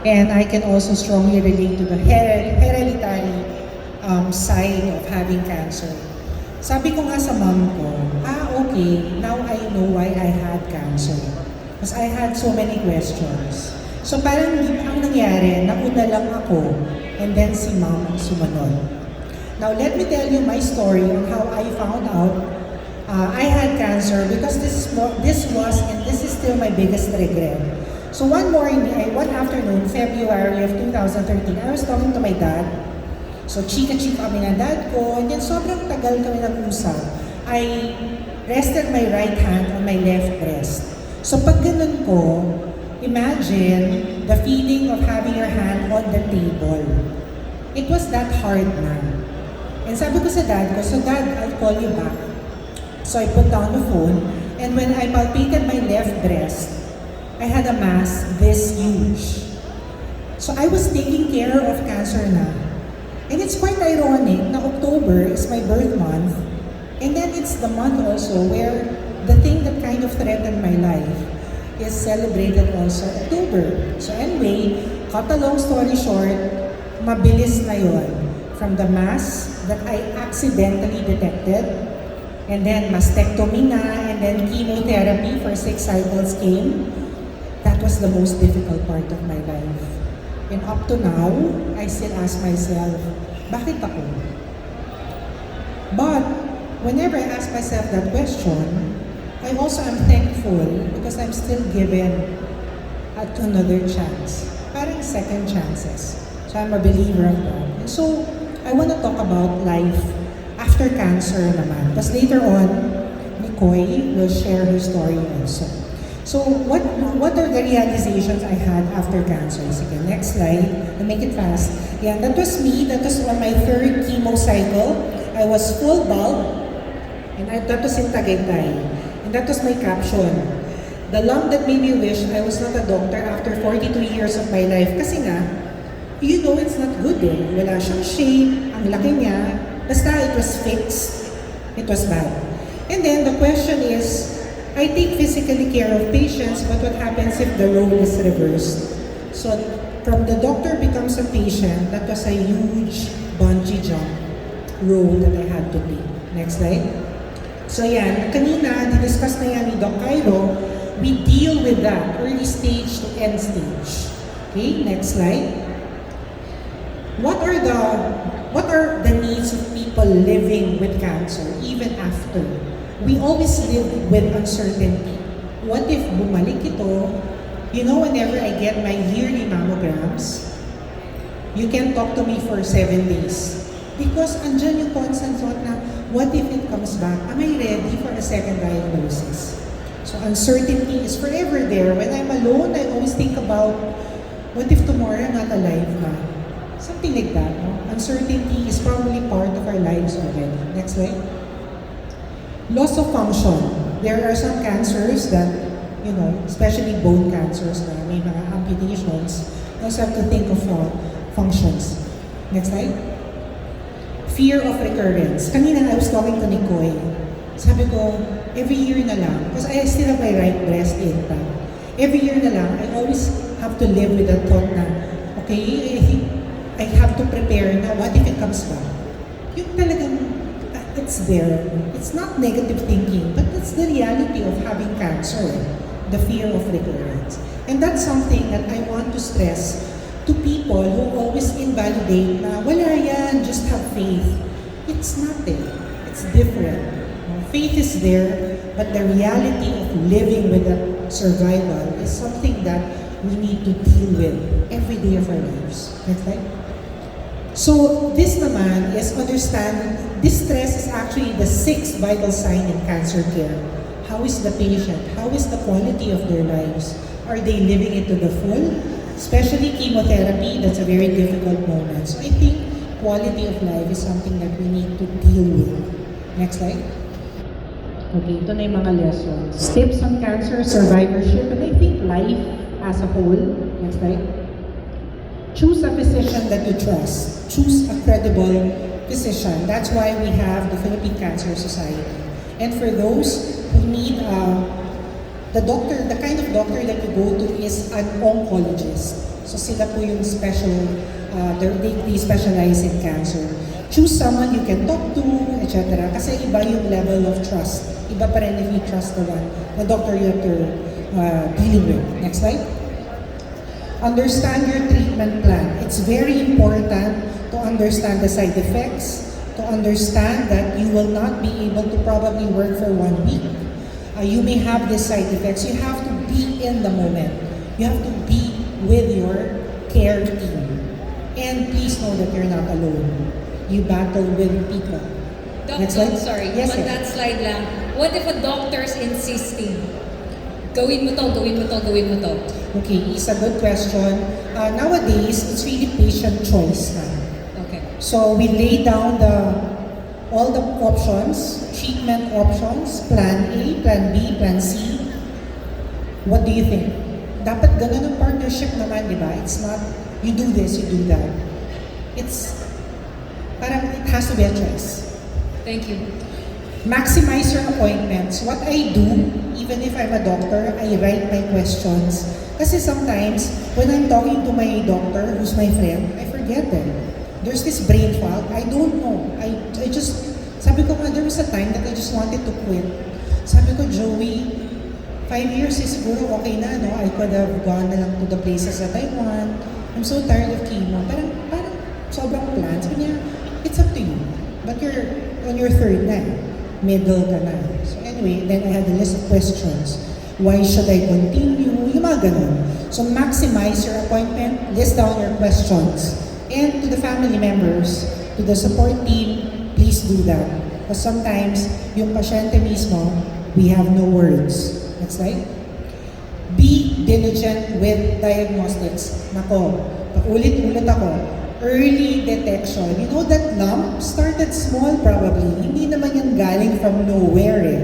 And I can also strongly relate to the hereditary side of having cancer. Sabi ko nga sa mom ko, okay, now I know why I had cancer. Because I had so many questions. So parang ang nangyari, nauna lang ako, and then si mom ang sumunod. Now let me tell you my story on how I found out I had cancer, because this was and this is still my biggest regret. So one afternoon, February of 2013, I was talking to my dad. So chika-chika kami ng dad ko, and then sobrang tagal kami nag-usap. I rested my right hand on my left breast. So pag ganun ko, imagine the feeling of having your hand on the table. It was that hard na. And sabi ko sa dad ko, so dad, I'll call you back. So I put down the phone, and when I palpated my left breast, I had a mass this huge. So I was taking care of cancer na. And it's quite ironic na October is my birth month, and then it's the month also where the thing that kind of threatened my life is celebrated also October. So anyway, cut a long story short, mabilis na yon. From the mass that I accidentally detected, and then mastectomy na, and then chemotherapy for 6 cycles came. That was the most difficult part of my life. And up to now, I still ask myself, bakit ako? But whenever I ask myself that question, I also am thankful because I'm still given another chance. Parang second chances. So I'm a believer of that. And so, I want to talk about life after cancer naman. Tapos later on, Nicole will share her story also. So what are the realizations I had after cancer? Sige, next slide. I'll make it fast. Yeah, that was me. That was on my 3rd chemo cycle. I was full bulb. And that was in Tagaytay. And that was my caption. The lump that made me wish I was not a doctor after 42 years of my life. Kasi nga, you know it's not good eh. Wala siyang shape, ang laki niya. Basta it was fixed. It was bad. And then the question is, I take physically care of patients, but what happens if the role is reversed? So from the doctor becomes a patient, that was a huge bungee jump role that I had to play. Next slide. So yan, kanina, discuss na yan ni Doc Cairo, we deal with that, early stage to end stage. Okay, next slide. What are the needs of people living with cancer even after? We always live with uncertainty. What if bumalik ito? You know, whenever I get my yearly mammograms, you can talk to me for 7 days. Because andyan yung constant thought na, what if it comes back? Am I ready for a second diagnosis? So uncertainty is forever there. When I'm alone, I always think about, what if tomorrow I'm not alive na? Something like that. No? Uncertainty is probably part of our lives already. Next slide. Loss of function. There are some cancers that, you know, especially bone cancers na may mga amputations. You also have to think of functions. Next slide. Fear of recurrence. Kanina I was talking to Nicole. Sabi ko, every year na lang, because I still have my right breast intact. Every year na lang, I always have to live with that thought na, okay, I think I have to prepare na what if it comes back? Yung talagang, it's there. It's not negative thinking, but it's the reality of having cancer, the fear of recurrence. And that's something that I want to stress to people who always invalidate na, wala yan, just have faith. It's nothing. It's different. Faith is there, but the reality of living with that survival is something that we need to deal with every day of our lives. Next slide. So this naman is understand, distress is actually the 6th vital sign in cancer care. How is the patient? How is the quality of their lives? Are they living it to the full? Especially chemotherapy, that's a very difficult moment. So I think quality of life is something that we need to deal with. Next slide. Okay, ito na yung mga lessons. Tips on cancer survivorship, and I think life as a whole. Next slide. Choose a physician that you trust. Choose a credible physician. That's why we have the Philippine Cancer Society. And for those who need the kind of doctor that you go to is an oncologist. So sila po yung they specialize in cancer. Choose someone you can talk to, etc. Kasi iba yung level of trust. Iba pa rin if you trust the doctor you're dealing with. Next slide. Understand your treatment plan. It's very important to understand the side effects, to understand that you will not be able to probably work for 1 week. You may have these side effects. You have to be in the moment. You have to be with your care team. And please know that you're not alone. You battle with people. Next slide. Sorry, Yes, on sir. that slide lang, what if a doctor's insisting, gawin mo to, gawin mo to, gawin mo to? Okay, it's a good question. Nowadays, it's really patient choice na. Okay. So we lay down all the options, treatment options, plan A, plan B, plan C. What do you think? Dapat ganun ang partnership naman, di ba? It's not, you do this, you do that. It's, parang it has to be a choice. Thank you. Maximize your appointments. What I do, even if I'm a doctor, I write my questions. Kasi sometimes, when I'm talking to my doctor, who's my friend, I forget them. There's this brain fog. I don't know. I just, sabi ko nga, there was a time that I just wanted to quit. Sabi ko, Joey, 5 years is siguro okay na, no? I could have gone na lang to the places that I want. I'm so tired of chemo. Parang sobrang plan. Sabi niya, it's up to you. But you're on your third na. Middle ka na. So anyway, then I had a list of questions. Why should I continue? Yung mga ganun. So maximize your appointment, list down your questions. And to the family members, to the support team, please do that. Because sometimes, yung pasyente mismo, we have no words. Next slide. Be diligent with diagnostics. Nako, paulit-ulit ako. Early detection. You know that lump started small probably. Hindi naman yan galing from nowhere eh.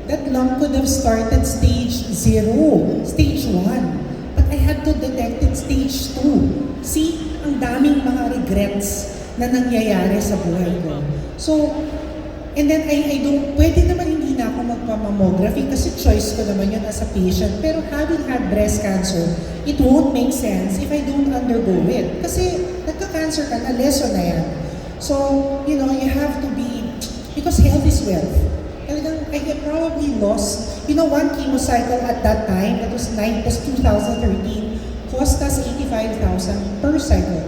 That lump could have started stage 0, stage 1. But I had to detect it stage 2. See, ang daming mga regrets na nangyayari sa buhay ko. So, and then I don't, pwede naman hindi na ako magpa-mammography kasi choice ko naman yun as a patient. Pero having had breast cancer, it won't make sense if I don't undergo it. Kasi nagka-cancer ka na, lesson na yan. So, you know, you have to be, because health is wealth. Talagang, I had probably lost, you know, one chemo cycle at that time, that was 2013, cost us 85,000 per cycle.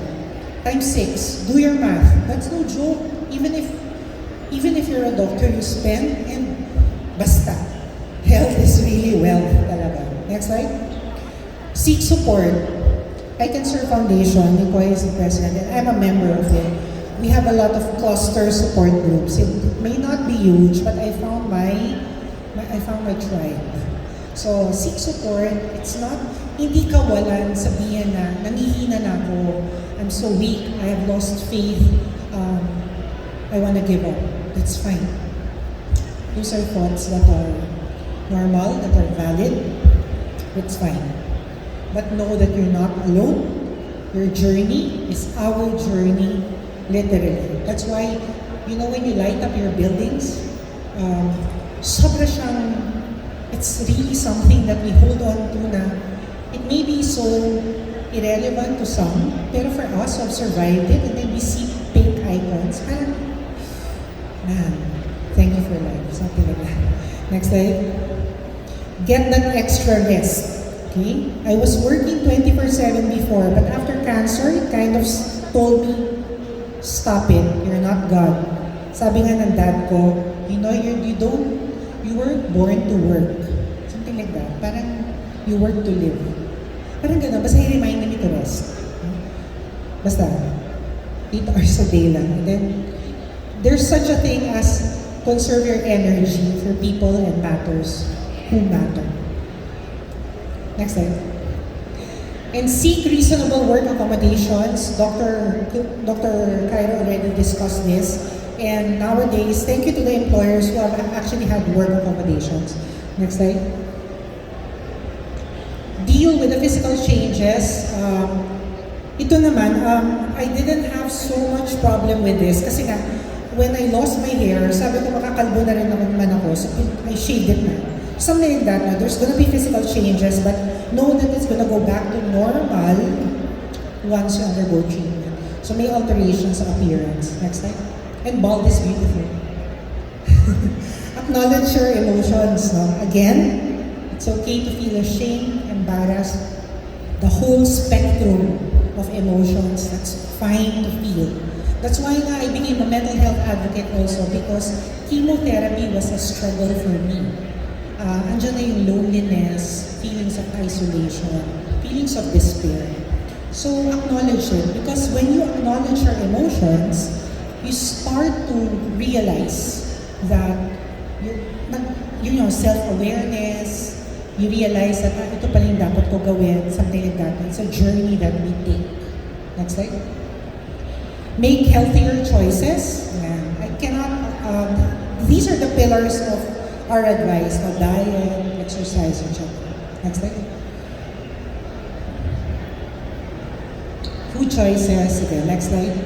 Times 6. Do your math. That's no joke. Even if you're a doctor, you spend, and basta. Health is really wealth talaga. Next slide. Seek support. I Cancer Foundation, Nicoy is the president, and I'm a member of it. We have a lot of cluster support groups. It may not be huge, but I found my tribe. So, seek support. It's not, hindi kawalan sabihin na, nanghihina na ako, I'm so weak, I have lost faith, I want to give up. That's fine. Those are thoughts that are normal, that are valid. It's fine. But know that you're not alone. Your journey is our journey, literally. That's why, you know, when you light up your buildings, sobra siyang, it's really something that we hold on to na, it may be so irrelevant to some, pero for us who have survived it, and then we see pink icons, parang, man, thank you for life. Something like that. Next slide. Get that extra rest. Okay? I was working 24/7 before, but after cancer, it kind of told me, stop it. You're not God. Sabi nga ng dad ko, you know, you weren't born to work. Something like that. Parang, you work to live. Parang gano'n. Basta i-remind me to rest. Basta, 8 hours a day lang. And then, there's such a thing as conserve your energy for people and matters who matter. Next slide. And seek reasonable work accommodations. Dr. Cairo already discussed this. And nowadays, thank you to the employers who have actually had work accommodations. Next slide. Deal with the physical changes. Ito naman, I didn't have so much problem with this kasi nga, when I lost my hair, sabi ko makakalbo na rin naman ako, so I shaved it na. Something like that, there's gonna be physical changes, but know that it's gonna go back to normal once you undergo treatment. So may alterations sa appearance. Next slide. And bald is beautiful. Acknowledge your emotions. No? Again, it's okay to feel ashamed, embarrassed, the whole spectrum of emotions. That's fine to feel. That's why nga I became a mental health advocate also, because chemotherapy was a struggle for me. Andiyan na yung loneliness, feelings of isolation, feelings of despair. So acknowledge it, because when you acknowledge your emotions, you start to realize that you know, self-awareness, you realize that ito pala yung dapat ko gawin, something like that. It's a journey that we take. Next slide. Make healthier choices. Yan. I cannot, these are the pillars of our advice, diet, exercise, etc. Next slide. Food choices. Again, next slide.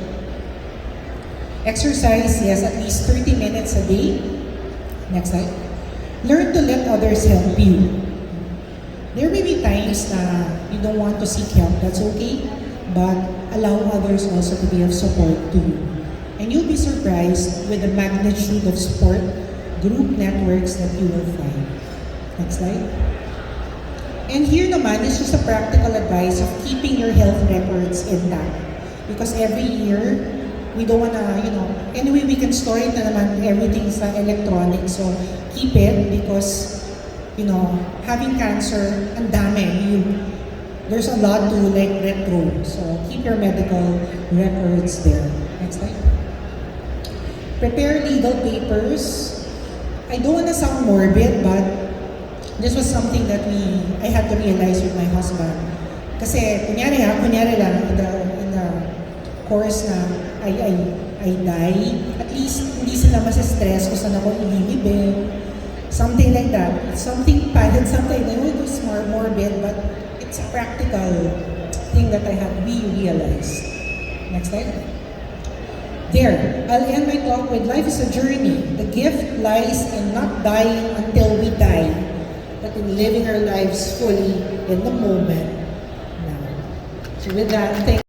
Exercise, yes, at least 30 minutes a day. Next slide. Learn to let others help you. There may be times na you don't want to seek help, that's okay, but allow others also to be of support to you. And you'll be surprised with the magnitude of support group networks that you will find. Next slide. And here naman is just a practical advice of keeping your health records intact. Because every year, we don't wanna, anyway, we can store it na naman, everything sa electronic. So, keep it because, having cancer, ang dami. There's a lot to retro. So, keep your medical records there. Next slide. Prepare legal papers. I don't wanna sound morbid, but this was something that I had to realize with my husband. Kasi, kunyari lang, in the course na I die, at least hindi sila masistress kung saan ako ililibing. Something like that. Something padded, something that it was more morbid, but it's a practical thing that we realized. Next slide. There, I'll end my talk with life is a journey. The gift lies in not dying until we die, but in living our lives fully in the moment now. So with that, thank